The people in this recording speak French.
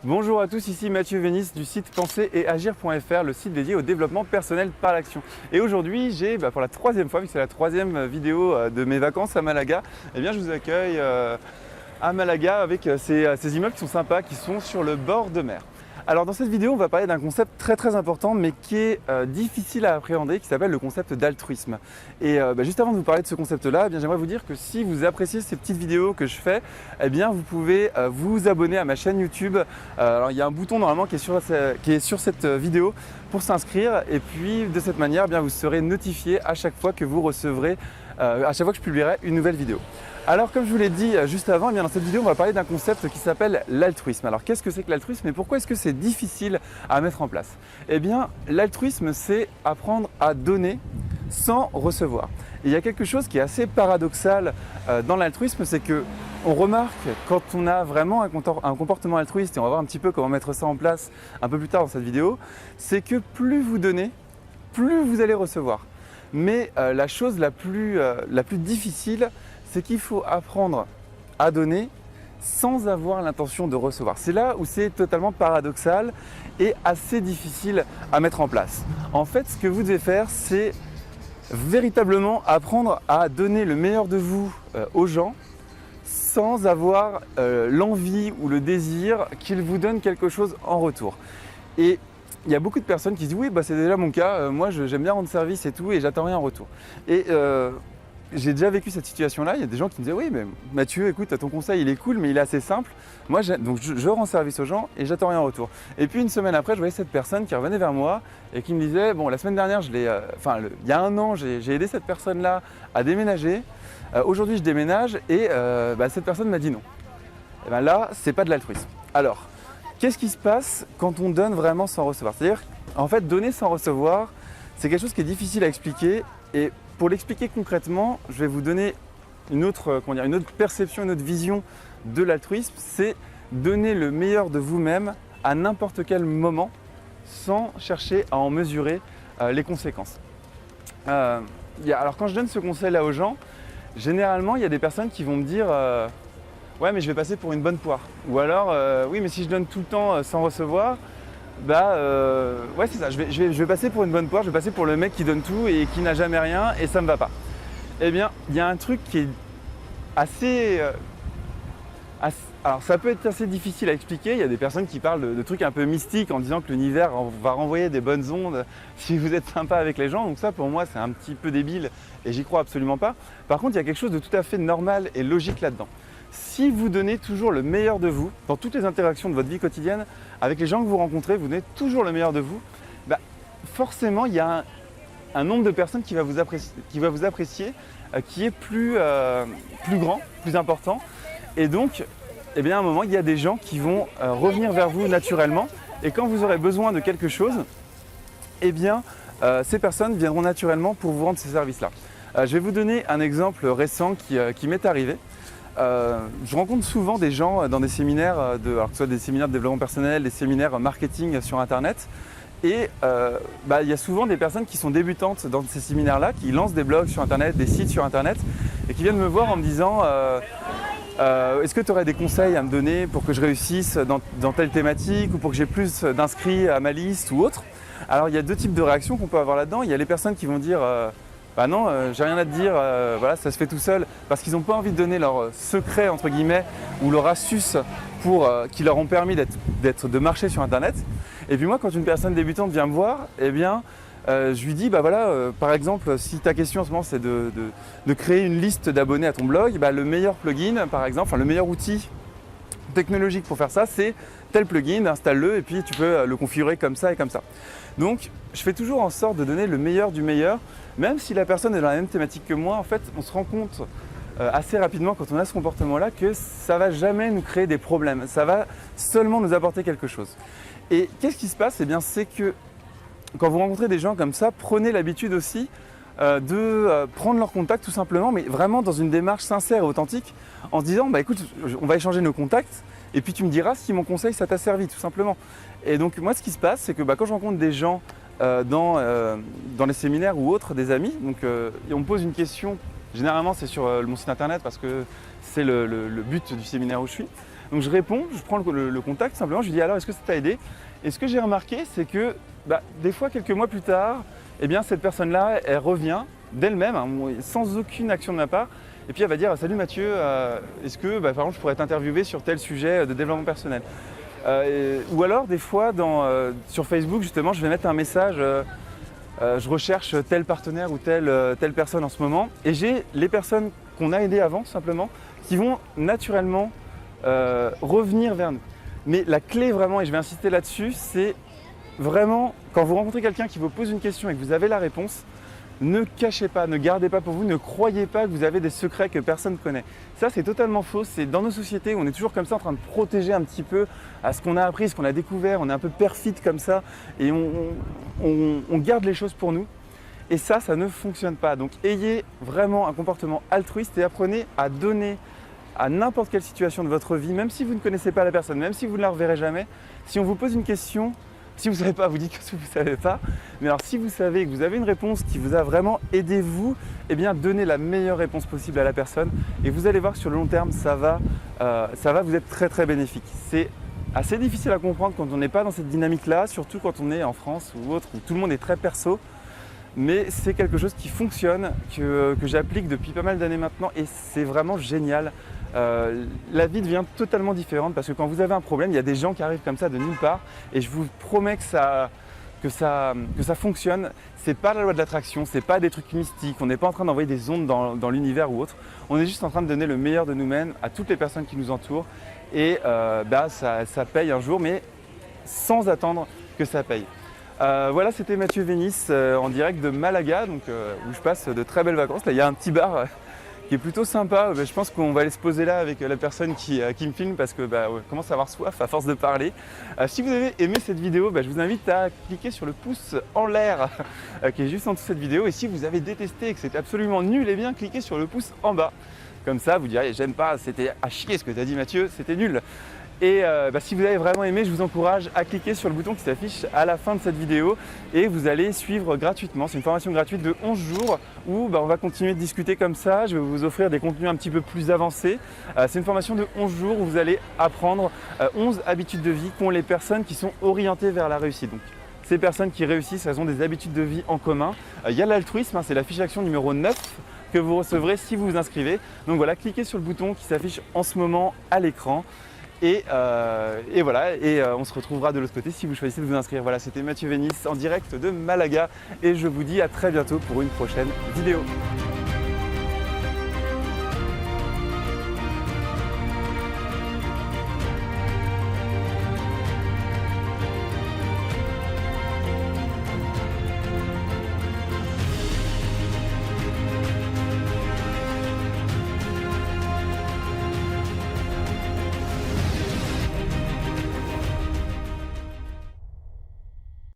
Bonjour à tous, ici Mathieu Vénis du site penser et agir.fr, le site dédié au développement personnel par l'action. Et aujourd'hui, j'ai pour la troisième fois, vu que c'est la troisième vidéo de mes vacances à Malaga, eh bien je vous accueille à Malaga avec ces immeubles qui sont sympas, qui sont sur le bord de mer. Alors dans cette vidéo, on va parler d'un concept très important mais qui est difficile à appréhender, qui s'appelle le concept d'altruisme. Et juste avant de vous parler de ce concept-là, j'aimerais vous dire que si vous appréciez ces petites vidéos que je fais, eh bien vous pouvez vous abonner à ma chaîne YouTube. Alors il y a un bouton normalement qui est sur cette vidéo pour s'inscrire, et puis de cette manière, eh bien, vous serez notifié à chaque fois que vous recevrez, à chaque fois que je publierai une nouvelle vidéo. Alors comme je vous l'ai dit juste avant, eh bien, dans cette vidéo on va parler d'un concept qui s'appelle l'altruisme. Alors qu'est-ce que c'est que l'altruisme et pourquoi est-ce que c'est difficile à mettre en place? Eh bien l'altruisme, c'est apprendre à donner sans recevoir. Et il y a quelque chose qui est assez paradoxal dans l'altruisme, c'est que on remarque quand on a vraiment un comportement altruiste, et on va voir un petit peu comment mettre ça en place un peu plus tard dans cette vidéo, c'est que plus vous donnez, plus vous allez recevoir. Mais la chose la plus difficile, c'est qu'il faut apprendre à donner sans avoir l'intention de recevoir. C'est là où c'est totalement paradoxal et assez difficile à mettre en place. En fait, ce que vous devez faire, c'est véritablement apprendre à donner le meilleur de vous aux gens sans avoir l'envie ou le désir qu'ils vous donnent quelque chose en retour. Et il y a beaucoup de personnes qui se disent oui, c'est déjà mon cas, moi j'aime bien rendre service et tout et j'attends rien en retour. Et j'ai déjà vécu cette situation-là. Il y a des gens qui me disaient oui, mais Mathieu, écoute, ton conseil il est cool, mais il est assez simple. Moi, donc je rends service aux gens et j'attends rien en retour. Et puis une semaine après, je voyais cette personne qui revenait vers moi et qui me disait bon, la semaine dernière, il y a un an, j'ai aidé cette personne-là à déménager. Aujourd'hui, je déménage et cette personne m'a dit non. Et bien là, c'est pas de l'altruisme. Alors, qu'est-ce qui se passe quand on donne vraiment sans recevoir? C'est-à-dire, en fait, donner sans recevoir, c'est quelque chose qui est difficile à expliquer. Et pour l'expliquer concrètement, je vais vous donner une autre perception, une autre vision de l'altruisme. C'est donner le meilleur de vous-même à n'importe quel moment sans chercher à en mesurer les conséquences. Alors quand je donne ce conseil-là aux gens, généralement il y a des personnes qui vont me dire ouais, mais je vais passer pour une bonne poire. Ou alors oui, mais si je donne tout le temps sans recevoir, ouais, c'est ça, je vais passer pour une bonne poire, je vais passer pour le mec qui donne tout et qui n'a jamais rien et ça me va pas. Eh bien, il y a un truc qui est assez alors ça peut être assez difficile à expliquer. Il y a des personnes qui parlent de trucs un peu mystiques en disant que l'univers va renvoyer des bonnes ondes si vous êtes sympa avec les gens. Donc ça, pour moi, c'est un petit peu débile et j'y crois absolument pas. Par contre, il y a quelque chose de tout à fait normal et logique là-dedans. Si vous donnez toujours le meilleur de vous dans toutes les interactions de votre vie quotidienne, avec les gens que vous rencontrez, vous donnez toujours le meilleur de vous, forcément il y a un nombre de personnes qui va vous apprécier, qui est plus grand, plus important. Et donc, à un moment, il y a des gens qui vont revenir vers vous naturellement. Et quand vous aurez besoin de quelque chose, ces personnes viendront naturellement pour vous rendre ces services-là. Je vais vous donner un exemple récent qui m'est arrivé. Je rencontre souvent des gens dans des séminaires, alors que ce soit des séminaires de développement personnel, des séminaires marketing sur Internet. Et il y a souvent des personnes qui sont débutantes dans ces séminaires-là, qui lancent des blogs sur Internet, des sites sur Internet, et qui viennent me voir en me disant est-ce que tu aurais des conseils à me donner pour que je réussisse dans telle thématique ou pour que j'ai plus d'inscrits à ma liste ou autre? Alors il y a deux types de réactions qu'on peut avoir là-dedans. Il y a les personnes qui vont dire non, j'ai rien à te dire, voilà, ça se fait tout seul, parce qu'ils n'ont pas envie de donner leur secret entre guillemets ou leur astuce qui leur ont permis de marcher sur Internet. Et puis moi, quand une personne débutante vient me voir, je lui dis par exemple, si ta question en ce moment c'est de créer une liste d'abonnés à ton blog, le meilleur plugin par exemple, le meilleur outil technologique pour faire ça, c'est tel plugin, installe-le et puis tu peux le configurer comme ça et comme ça. Donc je fais toujours en sorte de donner le meilleur du meilleur, même si la personne est dans la même thématique que moi. En fait, on se rend compte assez rapidement quand on a ce comportement-là que ça ne va jamais nous créer des problèmes, ça va seulement nous apporter quelque chose. Et qu'est-ce qui se passe? C'est que quand vous rencontrez des gens comme ça, prenez l'habitude aussi de prendre leur contact tout simplement, mais vraiment dans une démarche sincère et authentique, en se disant écoute, on va échanger nos contacts et puis tu me diras si mon conseil ça t'a servi tout simplement. Et donc moi ce qui se passe, c'est que quand je rencontre des gens dans les séminaires ou autres, des amis, donc on me pose une question, généralement c'est sur mon site internet parce que c'est le but du séminaire où je suis. Donc je réponds, je prends le contact simplement, je lui dis alors est-ce que ça t'a aidé? Et ce que j'ai remarqué, c'est que des fois, quelques mois plus tard, eh bien, cette personne-là, elle revient d'elle-même, hein, sans aucune action de ma part, et puis elle va dire salut Mathieu, est-ce que par exemple je pourrais t'interviewer sur tel sujet de développement personnel? Ou alors des fois sur Facebook justement, je vais mettre un message. Je recherche tel partenaire ou telle personne en ce moment, et j'ai les personnes qu'on a aidées avant simplement qui vont naturellement revenir vers nous. Mais la clé vraiment, et je vais insister là-dessus, c'est vraiment quand vous rencontrez quelqu'un qui vous pose une question et que vous avez la réponse, ne cachez pas, ne gardez pas pour vous, ne croyez pas que vous avez des secrets que personne ne connaît. Ça, c'est totalement faux. C'est dans nos sociétés où on est toujours comme ça en train de protéger un petit peu à ce qu'on a appris, ce qu'on a découvert. On est un peu perfide comme ça et on garde les choses pour nous. Et ça ne fonctionne pas. Donc, ayez vraiment un comportement altruiste et apprenez à donner à n'importe quelle situation de votre vie, même si vous ne connaissez pas la personne, même si vous ne la reverrez jamais. Si on vous pose une question, si vous ne savez pas, vous dites que vous ne savez pas. Mais alors si vous savez que vous avez une réponse qui vous a vraiment aidé vous, eh bien donnez la meilleure réponse possible à la personne. Et vous allez voir que sur le long terme, ça va vous être très très bénéfique. C'est assez difficile à comprendre quand on n'est pas dans cette dynamique-là, surtout quand on est en France ou autre, où tout le monde est très perso. Mais c'est quelque chose qui fonctionne, que j'applique depuis pas mal d'années maintenant et c'est vraiment génial. La vie devient totalement différente parce que quand vous avez un problème, il y a des gens qui arrivent comme ça de nulle part et je vous promets que ça fonctionne. C'est pas la loi de l'attraction, c'est pas des trucs mystiques, on n'est pas en train d'envoyer des ondes dans l'univers ou autre. On est juste en train de donner le meilleur de nous-mêmes à toutes les personnes qui nous entourent et ça paye un jour, mais sans attendre que ça paye. Voilà, c'était Mathieu Vénis en direct de Malaga, donc, où je passe de très belles vacances. Là, il y a un petit bar qui est plutôt sympa. Je pense qu'on va aller se poser là avec la personne qui me filme parce que on commence à avoir soif à force de parler. Si vous avez aimé cette vidéo, je vous invite à cliquer sur le pouce en l'air qui est juste en dessous de cette vidéo. Et si vous avez détesté et que c'était absolument nul, eh bien cliquez sur le pouce en bas. Comme ça, vous direz j'aime pas, c'était à chier ce que tu as dit Mathieu, c'était nul. Et si vous avez vraiment aimé, je vous encourage à cliquer sur le bouton qui s'affiche à la fin de cette vidéo et vous allez suivre gratuitement. C'est une formation gratuite de 11 jours où on va continuer de discuter comme ça. Je vais vous offrir des contenus un petit peu plus avancés. C'est une formation de 11 jours où vous allez apprendre 11 habitudes de vie qu'ont les personnes qui sont orientées vers la réussite. Donc, ces personnes qui réussissent, elles ont des habitudes de vie en commun. Il y a l'altruisme, c'est la fiche d'action numéro 9 que vous recevrez si vous vous inscrivez. Donc voilà, cliquez sur le bouton qui s'affiche en ce moment à l'écran. Et voilà, on se retrouvera de l'autre côté si vous choisissez de vous inscrire. Voilà, c'était Mathieu Vénis en direct de Malaga et je vous dis à très bientôt pour une prochaine vidéo.